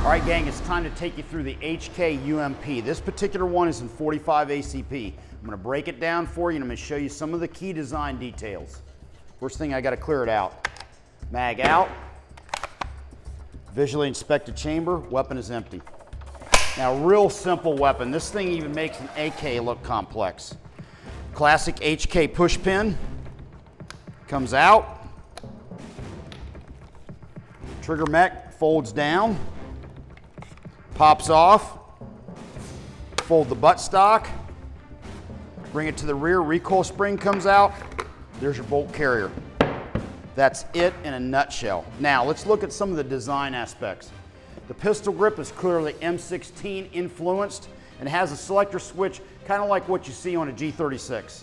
All right, gang, it's time to take you through the H&K UMP. This particular one is in 45 ACP. I'm gonna break it down for you and I'm gonna show you some of the key design details. First thing, I gotta clear it out. Mag out, visually inspected chamber, weapon is empty. Now, real simple weapon. This thing even makes an AK look complex. Classic H&K push pin, comes out. Trigger mech folds down. Pops off, fold the buttstock, bring it to the rear, recoil spring comes out, there's your bolt carrier. That's it in a nutshell. Now let's look at some of the design aspects. The pistol grip is clearly M16 influenced and has a selector switch kind of like what you see on a G36.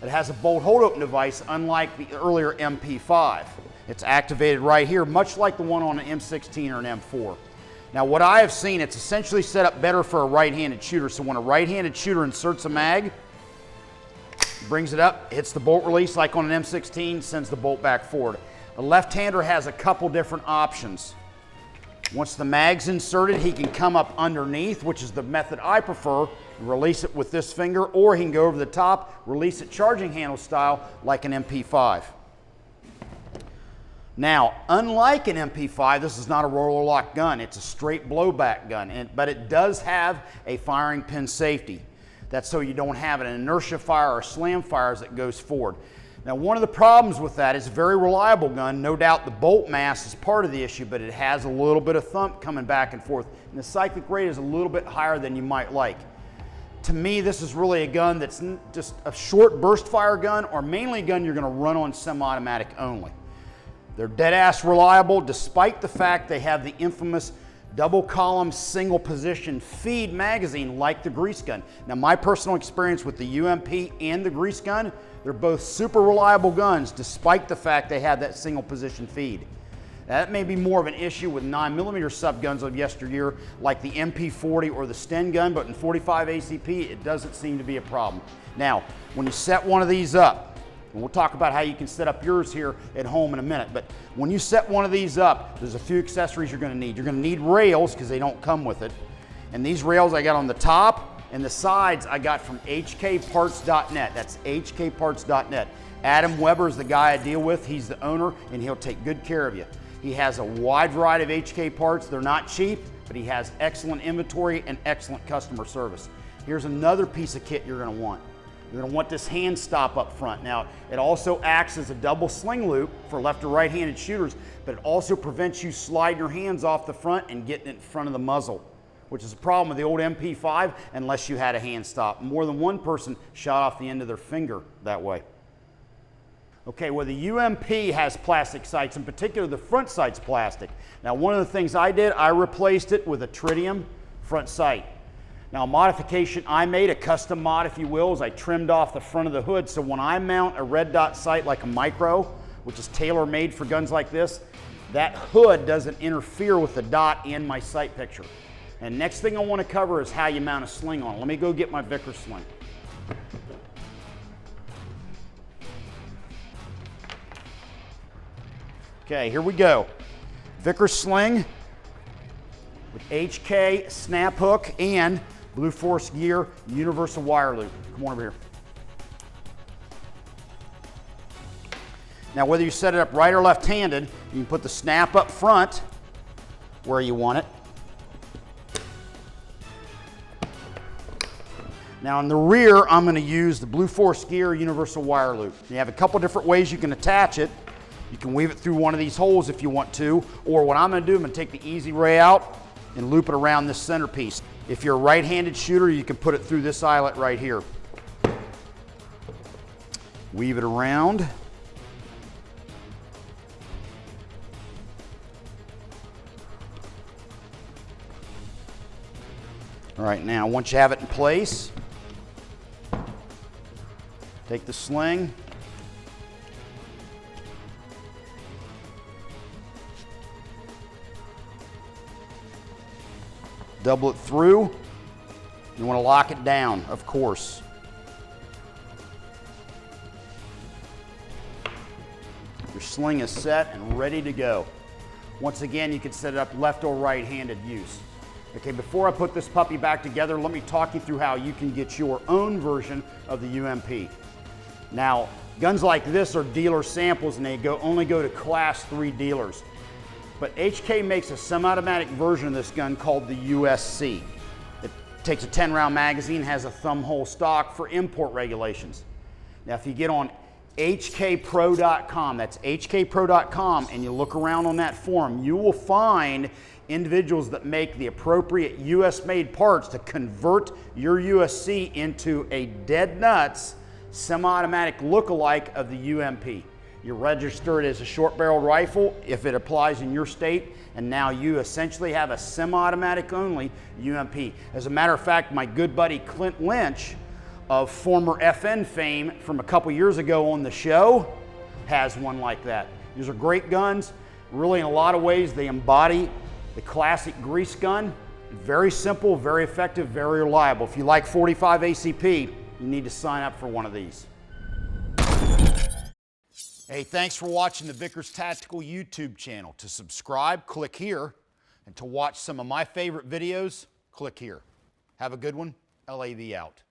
It has a bolt hold open device unlike the earlier MP5. It's activated right here, much like the one on an M16 or an M4. Now what I have seen, it's essentially set up better for a right-handed shooter. So when a right-handed shooter inserts a mag, brings it up, hits the bolt release like on an M16, sends the bolt back forward. A left-hander has a couple different options. Once the mag's inserted, he can come up underneath, which is the method I prefer, and release it with this finger, or he can go over the top, release it charging handle style like an MP5. Now, unlike an MP5, this is not a roller lock gun. It's a straight blowback gun, but it does have a firing pin safety. That's so you don't have an inertia fire or slam fire as it goes forward. Now, one of the problems with that is a very reliable gun. No doubt the bolt mass is part of the issue, but it has a little bit of thump coming back and forth, and the cyclic rate is a little bit higher than you might like. To me, this is really a gun that's just a short burst fire gun, or mainly a gun you're going to run on semi-automatic only. They're dead-ass reliable despite the fact they have the infamous double column single position feed magazine like the grease gun. Now, my personal experience with the UMP and the grease gun, they're both super reliable guns despite the fact they have that single position feed. That may be more of an issue with 9mm subguns of yesteryear like the MP40 or the Sten gun, but in 45 ACP it doesn't seem to be a problem. Now, when you set one of these up, and we'll talk about how you can set up yours here at home in a minute, but when you set one of these up, there's a few accessories you're going to need. You're going to need rails because they don't come with it. And these rails I got on the top and the sides I got from hkparts.net. That's hkparts.net. Adam Weber is the guy I deal with. He's the owner and he'll take good care of you. He has a wide variety of HK parts. They're not cheap, but he has excellent inventory and excellent customer service. Here's another piece of kit you're going to want. You're going to want this hand stop up front. Now, it also acts as a double sling loop for left or right-handed shooters, but it also prevents you sliding your hands off the front and getting it in front of the muzzle, which is a problem with the old MP5 unless you had a hand stop. More than one person shot off the end of their finger that way. Okay, well, the UMP has plastic sights, in particular the front sight's plastic. Now, one of the things I did, I replaced it with a tritium front sight. Now, a modification I made, a custom mod if you will, is I trimmed off the front of the hood, so when I mount a red dot sight like a micro, which is tailor-made for guns like this, that hood doesn't interfere with the dot in my sight picture. And next thing I want to cover is how you mount a sling on it. Let me go get my Vickers sling. Okay, here we go. Vickers sling with H&K snap hook and Blue Force Gear universal wire loop. Come on over here. Now, whether you set it up right or left-handed, you can put the snap up front where you want it. Now, in the rear, I'm going to use the Blue Force Gear universal wire loop. You have a couple different ways you can attach it. You can weave it through one of these holes if you want to, or what I'm going to do, I'm going to take the easy way out and loop it around this centerpiece. If you're a right-handed shooter, you can put it through this eyelet right here. Weave it around. All right, now once you have it in place, take the sling, double it through. You want to lock it down, of course. Your sling is set and ready to go. Once again, you can set it up left or right-handed use. Okay, before I put this puppy back together, let me talk you through how you can get your own version of the UMP. Now, guns like this are dealer samples and they only go to Class 3 dealers. But HK makes a semi-automatic version of this gun called the USC. It takes a 10-round magazine, has a thumb hole stock for import regulations. Now, if you get on hkpro.com, that's hkpro.com, and you look around on that forum, you will find individuals that make the appropriate US-made parts to convert your USC into a dead nuts semi-automatic look-alike of the UMP. You register it as a short-barreled rifle if it applies in your state, and now you essentially have a semi-automatic only UMP. As a matter of fact, my good buddy Clint Lynch of former FN fame from a couple years ago on the show has one like that. These are great guns. Really, in a lot of ways, they embody the classic grease gun. Very simple, very effective, very reliable. If you like 45 ACP, you need to sign up for one of these. Hey, thanks for watching the Vickers Tactical YouTube channel. To subscribe, click here. And to watch some of my favorite videos, click here. Have a good one. LAV out.